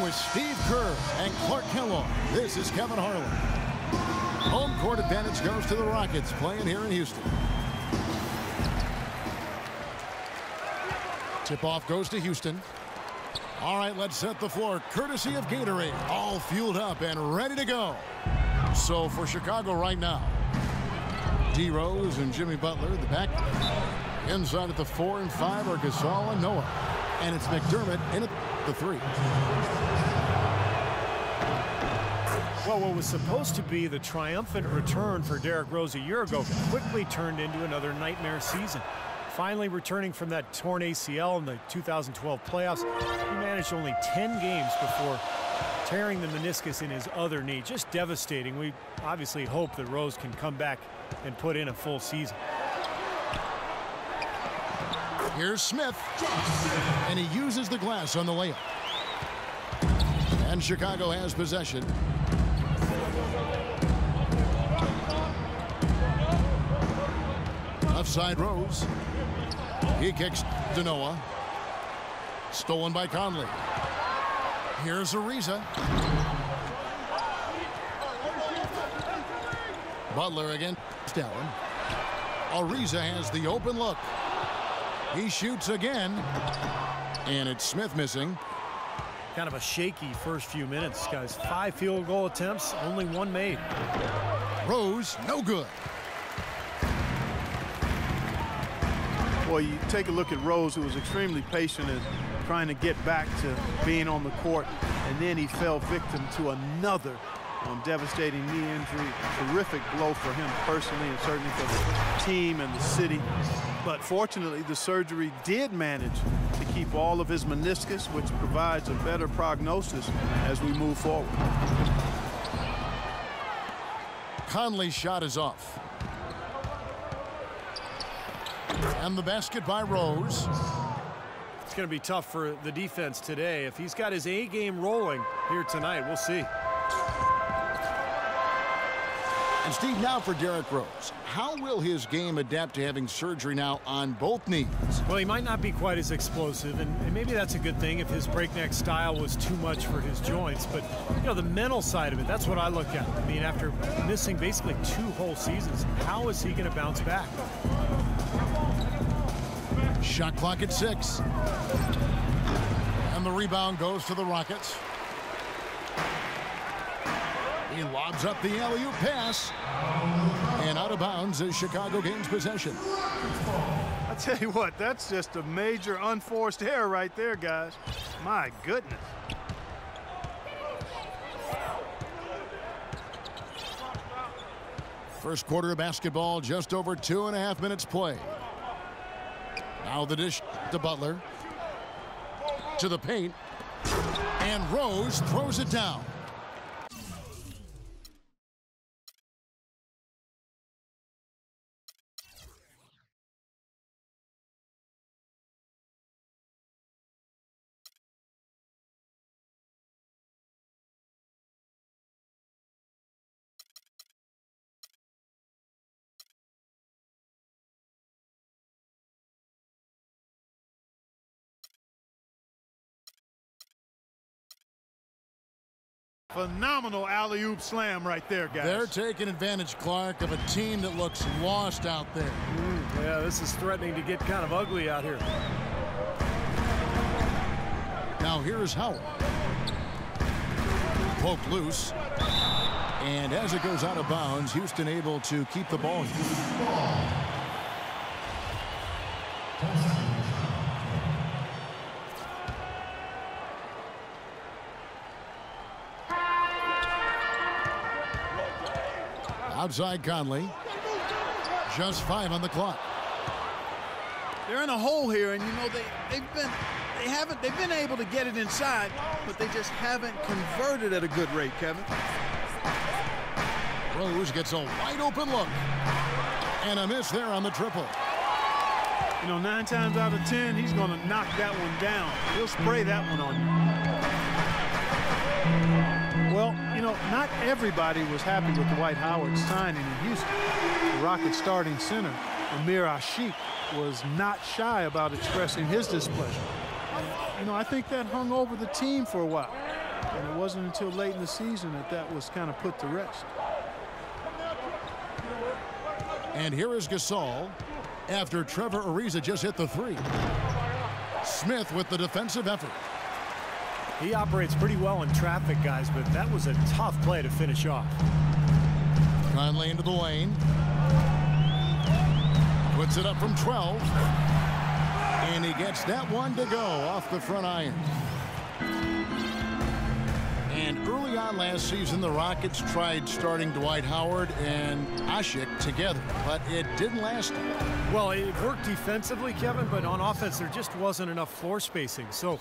with Steve Kerr and Clark Kellogg, this is Kevin Harlan. Home court advantage goes to the Rockets playing here in Houston. Tip-off goes to Houston. All right, let's set the floor courtesy of Gatorade. All fueled up and ready to go. So for Chicago right now, D. Rose and Jimmy Butler at the back. Inside at the 4 and 5 are Gasol and Noah. And it's McDermott in at the 3. Well, what was supposed to be the triumphant return for Derrick Rose a year ago quickly turned into another nightmare season. Finally returning from that torn ACL in the 2012 playoffs, he managed only 10 games before tearing the meniscus in his other knee. Just devastating. We obviously hope that Rose can come back and put in a full season. Here's Smith, and he uses the glass on the layup. And Chicago has possession. Left side Rose. He kicks to Noah. Stolen by Conley. Here's Ariza. Butler against Allen. Ariza has the open look. He shoots again. And it's Smith missing. Kind of a shaky first few minutes, guys. 5 field goal attempts, only 1 made. Rose, no good. Well, you take a look at Rose, who was extremely patient in trying to get back to being on the court, and then he fell victim to another devastating knee injury. Terrific blow for him personally and certainly for the team and the city. But fortunately, the surgery did manage to keep all of his meniscus, which provides a better prognosis as we move forward. Conley's shot is off. And the basket by Rose. It's going to be tough for the defense today. If he's got his A game rolling here tonight, we'll see. And Steve, now for Derrick Rose. How will his game adapt to having surgery now on both knees? Well, he might not be quite as explosive, and maybe that's a good thing if his breakneck style was too much for his joints. But, you know, the mental side of it, that's what I look at. I mean, after missing basically 2 whole seasons, how is he going to bounce back? Shot clock at 6. And the rebound goes to the Rockets. He lobs up the alley-oop pass. And out of bounds as Chicago gains possession. I tell you what, that's just a major unforced error right there, guys. My goodness. First quarter of basketball, just over 2.5 minutes play. Now the dish to Butler. To the paint. And Rose throws it down. Phenomenal alley-oop slam right there, guys. They're taking advantage, Clark, of a team that looks lost out there. Yeah, this is threatening to get kind of ugly out here. Now here's Howard. Poked loose. And as it goes out of bounds, Houston able to keep the ball. Outside Conley. Just 5 on the clock. They're in a hole here, and you know they've been able to get it inside, but they just haven't converted at a good rate, Kevin. Rose gets a wide open look. And a miss there on the triple. You know, 9 times out of 10, he's going to knock that one down. He'll spray that one on you. Well, you know, not everybody was happy with Dwight Howard's signing in Houston. The Rockets starting center, Amir Ashiq, was not shy about expressing his displeasure. And, you know, I think that hung over the team for a while. And it wasn't until late in the season that was kind of put to rest. And here is Gasol after Trevor Ariza just hit the three. Smith with the defensive effort. He operates pretty well in traffic, guys, but that was a tough play to finish off. Conley into the lane. Puts it up from 12. And he gets that one to go off the front iron. And early on last season, the Rockets tried starting Dwight Howard and Ashik together, but it didn't last. Well, it worked defensively, Kevin, but on offense, there just wasn't enough floor spacing. So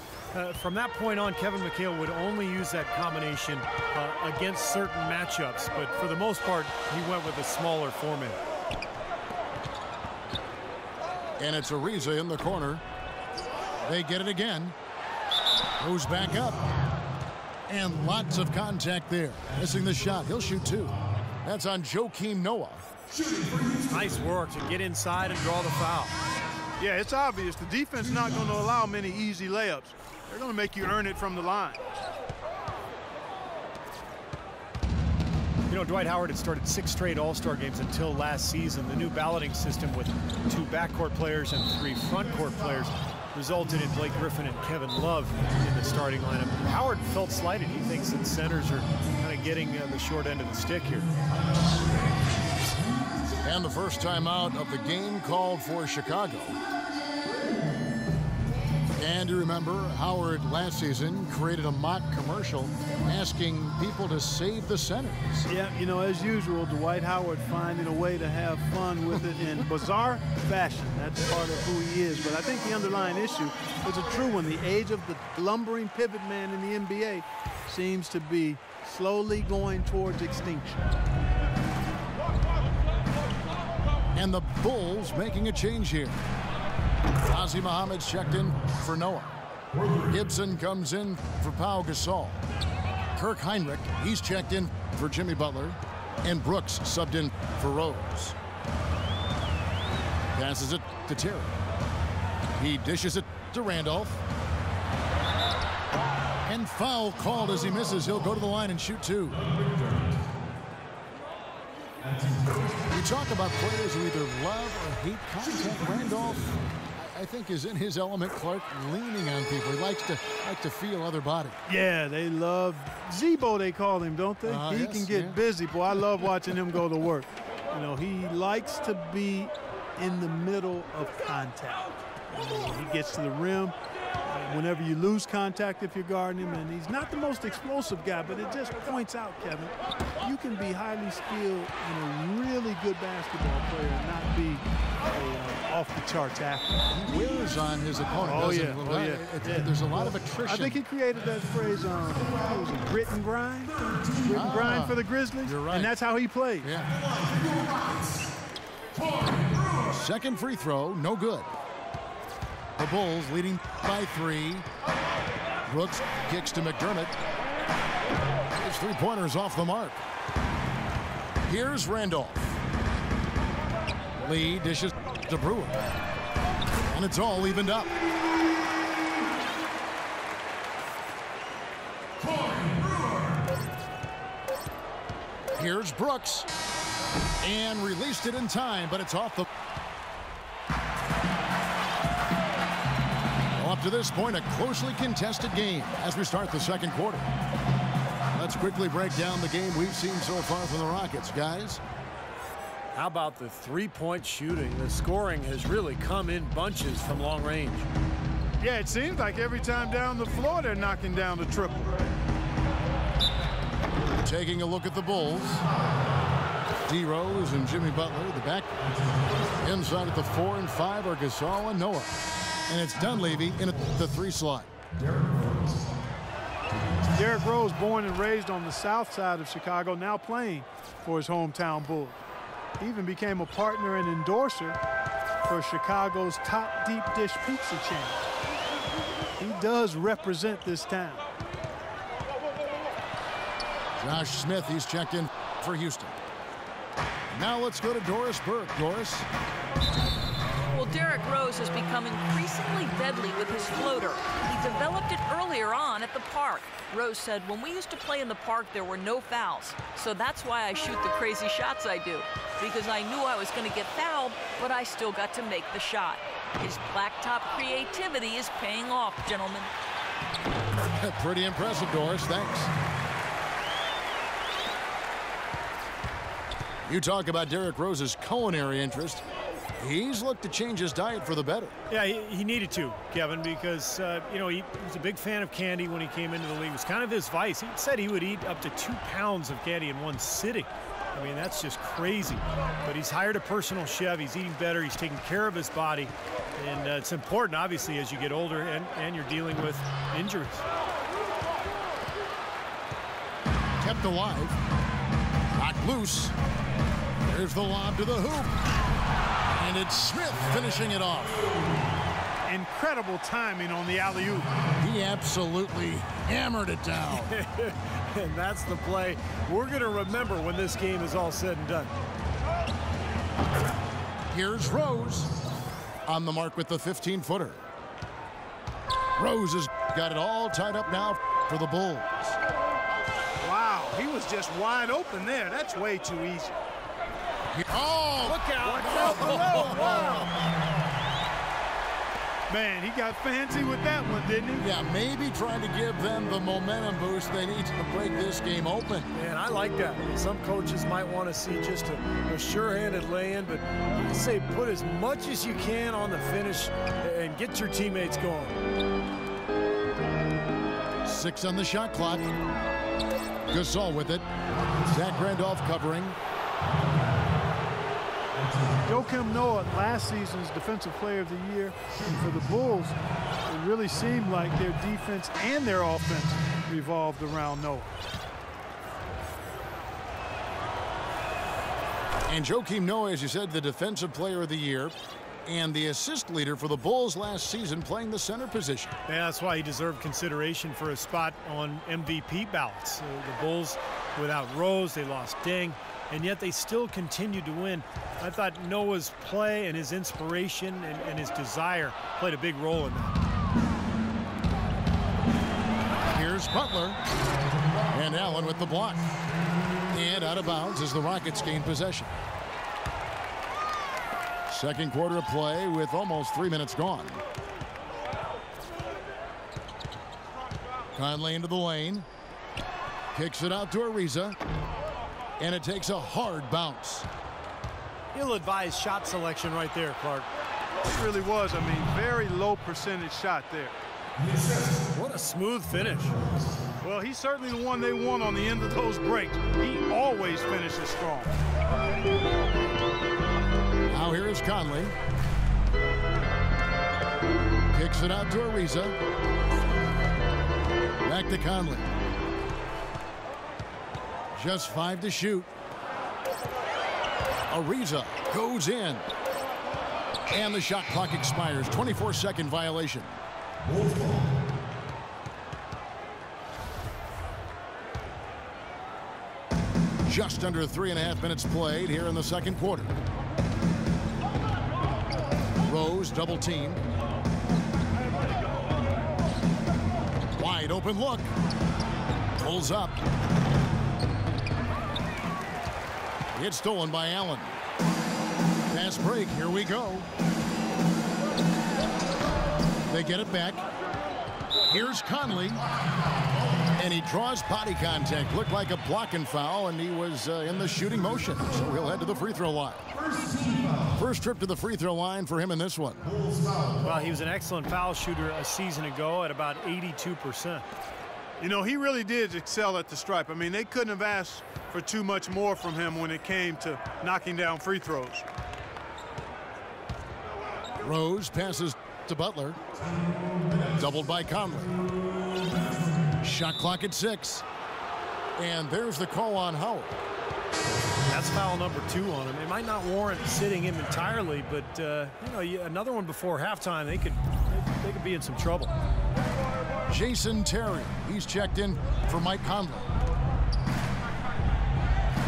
from that point on, Kevin McHale would only use that combination against certain matchups. But for the most part, he went with a smaller format. And it's Ariza in the corner. They get it again. Moves back up. And lots of contact there. Missing the shot. He'll shoot two. That's on Joakim Noah. Nice work to get inside and draw the foul. Yeah, it's obvious. The defense is not going to allow many easy layups. They're going to make you earn it from the line. You know, Dwight Howard had started 6 straight All-Star games until last season. The new balloting system with 2 backcourt players and 3 frontcourt players resulted in Blake Griffin and Kevin Love in the starting lineup. Howard felt slighted. He thinks that centers are kind of getting the short end of the stick here. And the first timeout of the game called for Chicago. And you remember, Howard last season created a mock commercial asking people to save the centers. Yeah, you know, as usual, Dwight Howard finding a way to have fun with it in bizarre fashion. That's part of who he is. But I think the underlying issue is a true one. The age of the lumbering pivot man in the NBA seems to be slowly going towards extinction. And the Bulls making a change here. Ozzie Muhammad's checked in for Noah. Gibson comes in for Pau Gasol. Kirk Heinrich, he's checked in for Jimmy Butler. And Brooks subbed in for Rose. Passes it to Terry. He dishes it to Randolph. And foul called as he misses. He'll go to the line and shoot 2. You talk about players who either love or hate contact. Randolph, I think, is in his element. Clark leaning on people. He likes to feel other body. Yeah, they love Zebo, they call him, don't they? He yes, can get busy. Boy, I love watching him go to work. You know, he likes to be in the middle of contact. He gets to the rim whenever you lose contact if you're guarding him, and he's not the most explosive guy, but it just points out, Kevin, you can be highly skilled and a really good basketball player and not be a off-the-charts athlete. He wears on his opponent, doesn't he? There's a lot of attrition. I think he created that phrase on, what was it, grit and grind? Grit and grind for the Grizzlies? You're right. And that's how he plays. Yeah. Second free throw, no good. The Bulls leading by 3. Brooks kicks to McDermott. His 3-pointers off the mark. Here's Randolph. Lee dishes to Brewer. And it's all evened up. Here's Brooks. And released it in time, but it's off the... Up to this point, a closely contested game as we start the second quarter. Let's quickly break down the game we've seen so far from the Rockets, guys. How about the 3-point shooting? The scoring has really come in bunches from long range. Yeah, it seems like every time down the floor they're knocking down the triple. Taking a look at the Bulls. D. Rose and Jimmy Butler, the back. Inside at the 4 and 5 are Gasol and Noah. And it's Dunleavy in the 3 slot. Derrick Rose, born and raised on the south side of Chicago, now playing for his hometown Bulls. He even became a partner and endorser for Chicago's top deep dish pizza chain. He does represent this town. Josh Smith, he's checked in for Houston. Now let's go to Doris Burke. Doris. Well, Derrick Rose has become increasingly deadly with his floater. He developed it earlier on at the park. Rose said, when we used to play in the park, there were no fouls. So that's why I shoot the crazy shots I do. Because I knew I was going to get fouled, but I still got to make the shot. His blacktop creativity is paying off, gentlemen. Pretty impressive, Doris. Thanks. You talk about Derrick Rose's culinary interest. He's looked to change his diet for the better. Yeah, he needed to, Kevin, because, you know, he was a big fan of candy when he came into the league. It was kind of his vice. He said he would eat up to 2 pounds of candy in one sitting. I mean, that's just crazy. But he's hired a personal chef. He's eating better. He's taking care of his body. And it's important, obviously, as you get older and you're dealing with injuries. Kept alive. Knocked loose. There's the lob to the hoop. And it's Smith finishing it off. Incredible timing on the alley-oop. He absolutely hammered it down. And that's the play we're going to remember when this game is all said and done. Here's Rose on the mark with the 15-footer. Rose has got it all tied up now for the Bulls. Wow, he was just wide open there. That's way too easy. Oh, look out. Watch out below. Wow. Man, he got fancy with that one, didn't he? Yeah, maybe trying to give them the momentum boost they need to break this game open. Man, I like that. Some coaches might want to see just a sure-handed lay-in, but I say put as much as you can on the finish and get your teammates going. 6 on the shot clock. Gasol with it. Zach Randolph covering. Joakim Noah, last season's Defensive Player of the Year. And for the Bulls, it really seemed like their defense and their offense revolved around Noah. And Joakim Noah, as you said, the Defensive Player of the Year and the assist leader for the Bulls last season, playing the center position. Yeah, that's why he deserved consideration for a spot on MVP ballots. The Bulls, without Rose, they lost Deng, and yet they still continued to win. I thought Noah's play and his inspiration and his desire played a big role in that. Here's Butler. And Allen with the block. And out of bounds as the Rockets gain possession. Second quarter of play with almost 3 minutes gone. Conley into the lane. Kicks it out to Ariza. And it takes a hard bounce. Ill-advised shot selection right there, Clark. It really was. I mean, very low percentage shot there. What a smooth finish. Well, he's certainly the one they want on the end of those breaks. He always finishes strong. Now here is Conley. Kicks it out to Ariza. Back to Conley. Just 5 to shoot. Ariza goes in. And the shot clock expires. 24-second violation. Just under 3.5 minutes played here in the second quarter. Rose double team. Wide open look. Pulls up. It's stolen by Allen. Fast break. Here we go. They get it back. Here's Conley. And he draws body contact. Looked like a block and foul, and he was in the shooting motion. So he'll head to the free throw line. First trip to the free throw line for him in this one. Well, he was an excellent foul shooter a season ago at about 82%. You know, he really did excel at the stripe. I mean, they couldn't have asked for too much more from him when it came to knocking down free throws. Rose passes to Butler. Doubled by Conley. Shot clock at 6. And there's the call on Howard. That's foul number 2 on him. It might not warrant sitting him entirely, but you know, another one before halftime, they could be in some trouble. Jason Terry, he's checked in for Mike Conley.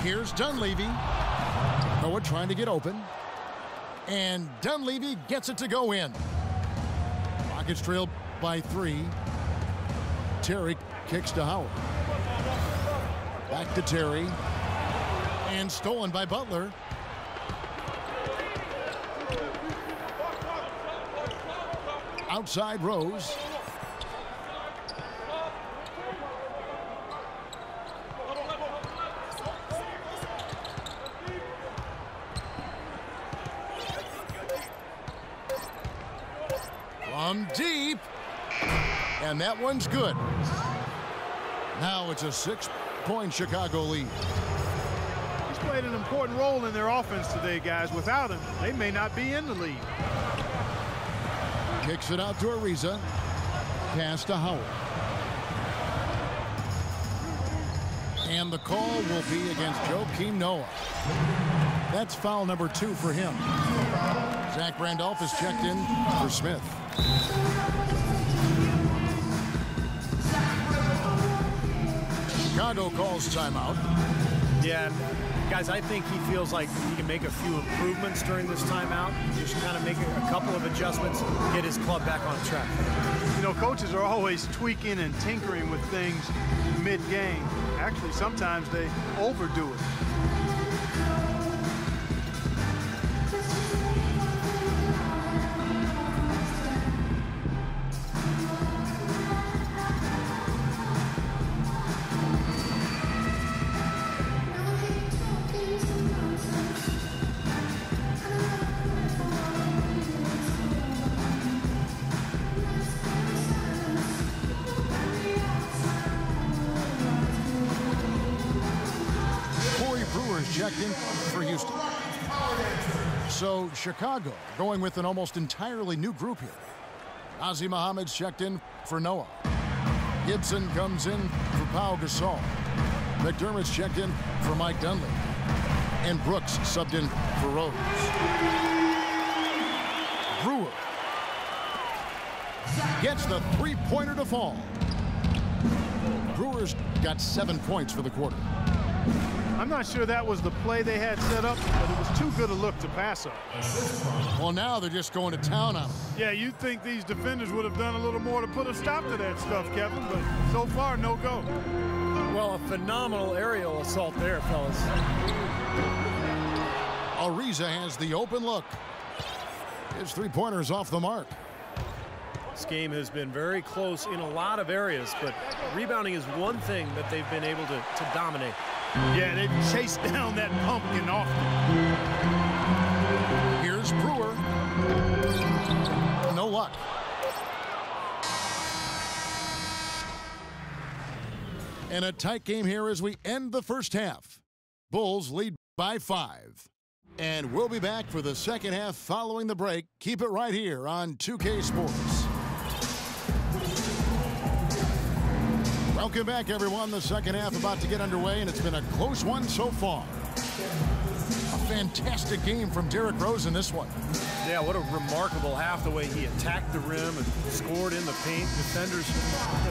Here's Dunleavy. Noah trying to get open. And Dunleavy gets it to go in. Rockets trail by 3. Terry kicks to Howard. Back to Terry. And stolen by Butler. Outside Rose. From deep. And that one's good. Now it's a 6-point Chicago lead. He's played an important role in their offense today, guys. Without him, they may not be in the lead. Kicks it out to Ariza. Pass to Howard. And the call will be against Joakim Noah. That's foul number 2 for him. Zach Randolph is checked in for Smith. Chicago calls timeout. Yeah, guys, I think he feels like he can make a few improvements during this timeout. Just kind of make a couple of adjustments, get his club back on track. You know, coaches are always tweaking and tinkering with things mid-game. Actually, sometimes they overdo it. Checked in for Houston. So Chicago going with an almost entirely new group here. Nazi Muhammad's checked in for Noah. Gibson comes in for Pau Gasol. McDermott's checked in for Mike Dunleavy. And Brooks subbed in for Rose. Brewer gets the 3-pointer to fall. Brewer's got 7 points for the quarter. I'm not sure that was the play they had set up, but it was too good a look to pass up. Well, now they're just going to town on him. Yeah, you'd think these defenders would have done a little more to put a stop to that stuff, Kevin, but so far, no go. Well, a phenomenal aerial assault there, fellas. Ariza has the open look. His 3-pointer's off the mark. This game has been very close in a lot of areas, but rebounding is one thing that they've been able to dominate. Yeah, they've chased down that pumpkin often. Here's Brewer. No luck. And a tight game here as we end the first half. Bulls lead by 5. And we'll be back for the second half following the break. Keep it right here on 2K Sports. Welcome back, everyone. The second half about to get underway, and it's been a close one so far. A fantastic game from Derrick Rose in this one. Yeah, what a remarkable half, the way he attacked the rim and scored in the paint. Defenders,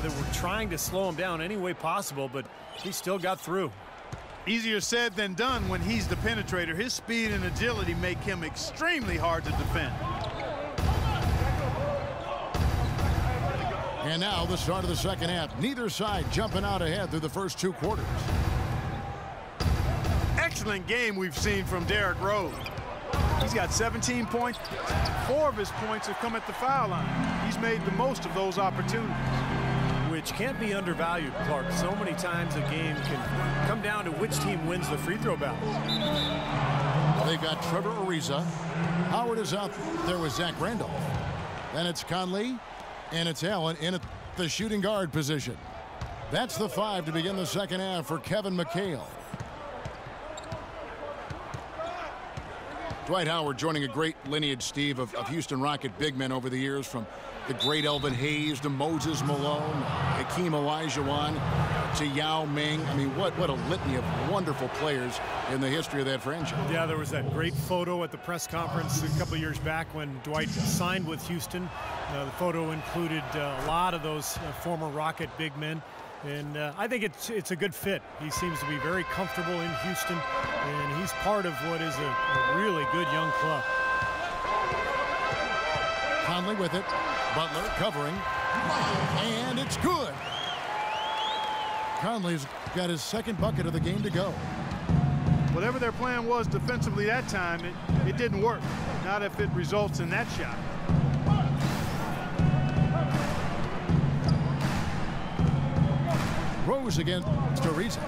they were trying to slow him down any way possible, but he still got through. Easier said than done when he's the penetrator. His speed and agility make him extremely hard to defend. And now the start of the second half. Neither side jumping out ahead through the first 2 quarters. Excellent game we've seen from Derrick Rose. He's got 17 points. 4 of his points have come at the foul line. He's made the most of those opportunities. Which can't be undervalued, Clark. So many times a game can come down to which team wins the free throw battle. They've got Trevor Ariza. Howard is out there with Zach Randolph. Then it's Conley. And it's Allen in at the shooting guard position. That's the 5 to begin the second half for Kevin McHale. Dwight Howard joining a great lineage, Steve, of Houston Rocket big men over the years, from the great Elvin Hayes to Moses Malone, Hakeem Olajuwon to Yao Ming. I mean, what a litany of wonderful players in the history of that franchise. Yeah, there was that great photo at the press conference a couple of years back when Dwight signed with Houston. The photo included a lot of those former Rocket big men. And I think it's a good fit. He seems to be very comfortable in Houston, and he's part of what is a really good young club. Conley with it. Butler covering. And it's good. Conley's got his second bucket of the game to go. Whatever their plan was defensively that time, it didn't work. Not if it results in that shot. Rose against Ariza.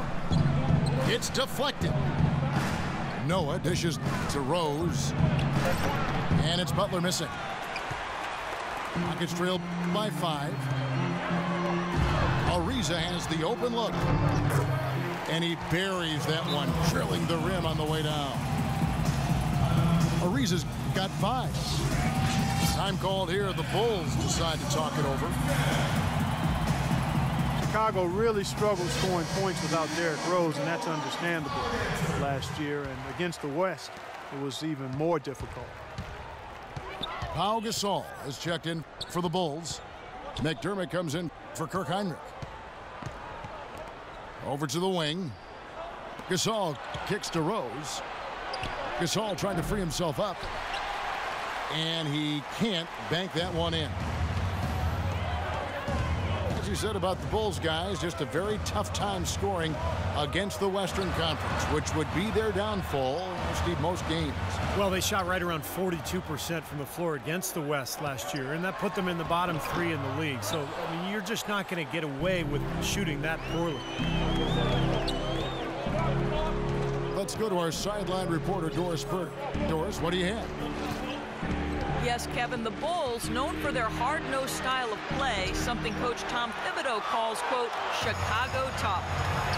It's deflected. Noah dishes to Rose. And it's Butler missing. Rockets trail by 5. Ariza has the open look. And he buries that one, drilling the rim on the way down. Ariza's got 5. Time called here. The Bulls decide to talk it over. Chicago really struggled scoring points without Derrick Rose, and that's understandable last year. And against the West, it was even more difficult. Pau Gasol is checked in for the Bulls. McDermott comes in for Kirk Heinrich. Over to the wing. Gasol kicks to Rose. Gasol trying to free himself up. And he can't bank that one in. As you said about the Bulls, guys, just a very tough time scoring against the Western Conference, which would be their downfall, Steve, most games. Well, they shot right around 42% from the floor against the West last year, and that put them in the bottom 3 in the league. So, I mean, you're just not going to get away with shooting that poorly. Let's go to our sideline reporter, Doris Burke. Doris, what do you have? Yes, Kevin, the Bulls, known for their hard-nosed style of play, something Coach Tom Thibodeau calls, quote, Chicago tough.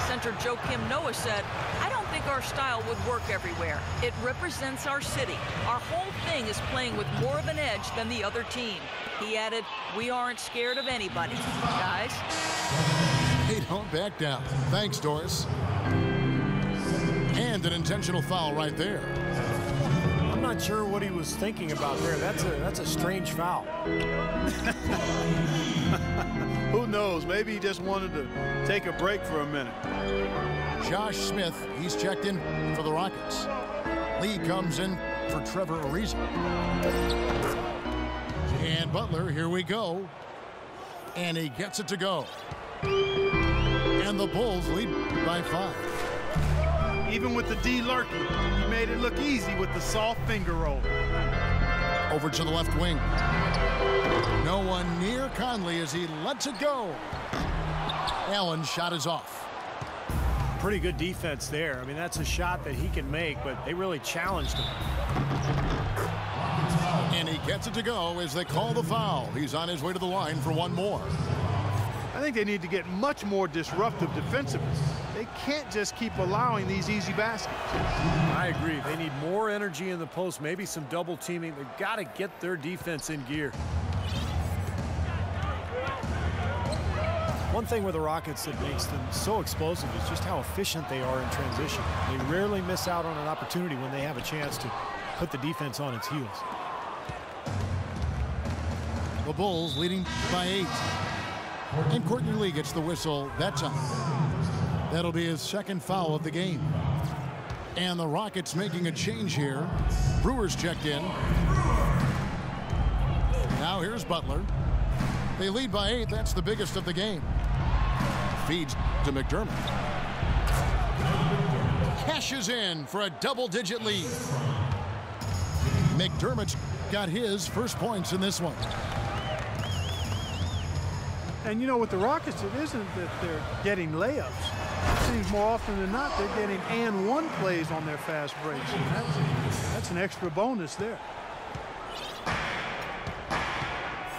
Center Joakim Noah said, I don't think our style would work everywhere. It represents our city. Our whole thing is playing with more of an edge than the other team. He added, we aren't scared of anybody. Guys? They don't back down. Thanks, Doris. And an intentional foul right there. I'm not sure what he was thinking about there. That's a strange foul. Who knows? Maybe he just wanted to take a break for a minute. Josh Smith, he's checked in for the Rockets. Lee comes in for Trevor Ariza. And Butler, here we go. And he gets it to go. And the Bulls lead by 5. Even with the D lurking, he made it look easy with the soft finger roll. Over to the left wing. No one near Conley as he lets it go. Allen's shot is off. Pretty good defense there. I mean, that's a shot that he can make, but they really challenged him. And he gets it to go as they call the foul. He's on his way to the line for one more. I think they need to get much more disruptive defensively. They can't just keep allowing these easy baskets. I agree. They need more energy in the post, maybe some double teaming. They've got to get their defense in gear. One thing with the Rockets that makes them so explosive is just how efficient they are in transition. They rarely miss out on an opportunity when they have a chance to put the defense on its heels. The Bulls leading by 8. And Courtney Lee gets the whistle that time. That'll be his second foul of the game. And the Rockets making a change here. Brewers checked in. Now here's Butler. They lead by 8. That's the biggest of the game. Feeds to McDermott. Cashes in for a double-digit lead. McDermott's got his first points in this one. And you know, with the Rockets, it isn't that they're getting layups. It seems more often than not they're getting and one plays on their fast breaks. And that's an extra bonus there.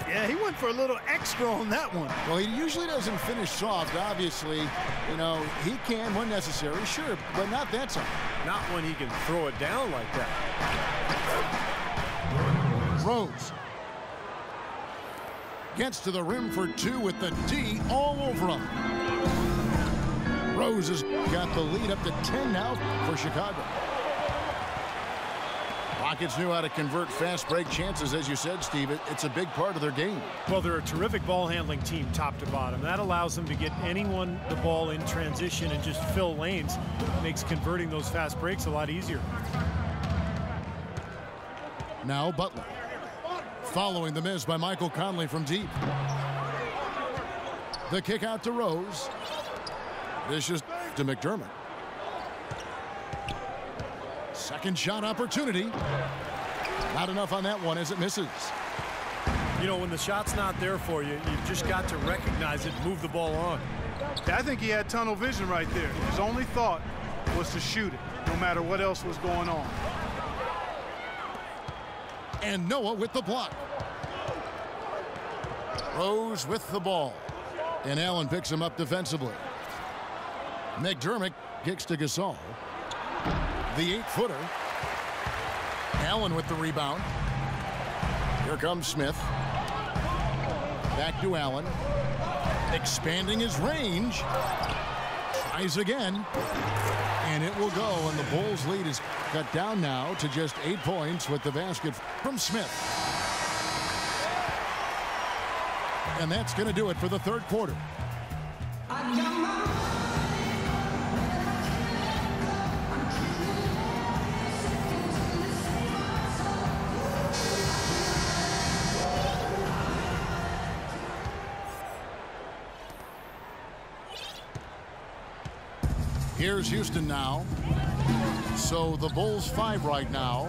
Yeah, he went for a little extra on that one. Well, he usually doesn't finish soft, obviously. You know, he can when necessary, sure, but not that time. Not when he can throw it down like that. Rose gets to the rim for 2 with the D all over him. Rose has got the lead up to 10 now for Chicago. Rockets knew how to convert fast break chances, as you said, Steve. It's a big part of their game. Well, they're a terrific ball handling team top to bottom. That allows them to get anyone the ball in transition and just fill lanes. It makes converting those fast breaks a lot easier. Now Butler Following the miss by Michael Conley from deep. The kick out to Rose. This is to McDermott. Second shot opportunity. Not enough on that one as it misses. You know, when the shot's not there for you, you've just got to recognize it, move the ball on. I think he had tunnel vision right there. His only thought was to shoot it, no matter what else was going on. And Noah with the block. Rose with the ball. And Allen picks him up defensively. McDermott kicks to Gasol. The 8-footer. Allen with the rebound. Here comes Smith. Back to Allen. Expanding his range. Tries again. And it will go. And the Bulls' lead is cut down now to just 8 points with the basket from Smith. And that's going to do it for the third quarter. Here's Houston now. So the Bulls 5 right now.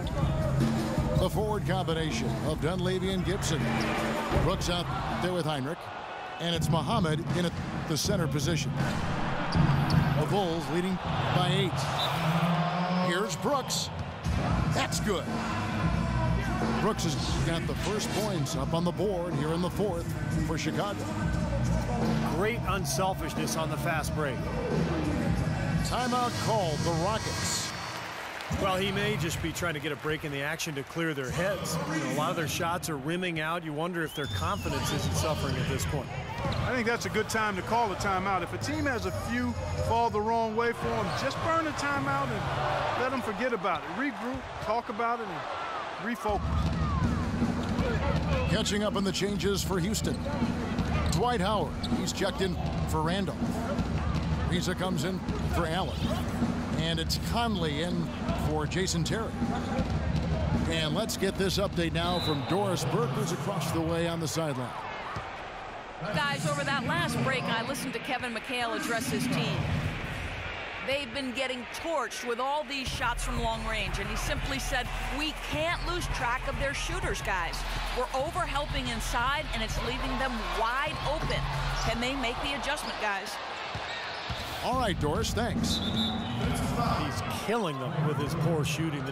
The forward combination of Dunleavy and Gibson. Brooks out there with Heinrich. And it's Muhammad in the center position. The Bulls leading by 8. Here's Brooks. That's good. Brooks has got the first points up on the board here in the fourth for Chicago. Great unselfishness on the fast break. Timeout called the Rockets. Well, he may just be trying to get a break in the action to clear their heads. You know, a lot of their shots are rimming out. You wonder if their confidence isn't suffering at this point. I think that's a good time to call a timeout. If a team has a few fall the wrong way for them, just burn a timeout and let them forget about it. Regroup, talk about it, and refocus. Catching up on the changes for Houston. Dwight Howard, he's checked in for Randolph. Reza comes in for Allen. And it's Conley in for Jason Terry. And let's get this update now from Doris Burke, who's across the way on the sideline. Guys, over that last break, I listened to Kevin McHale address his team. They've been getting torched with all these shots from long range, and he simply said, we can't lose track of their shooters, guys. We're over-helping inside, and it's leaving them wide open. Can they make the adjustment, guys? All right, Doris, thanks. He's killing them with his poor shooting.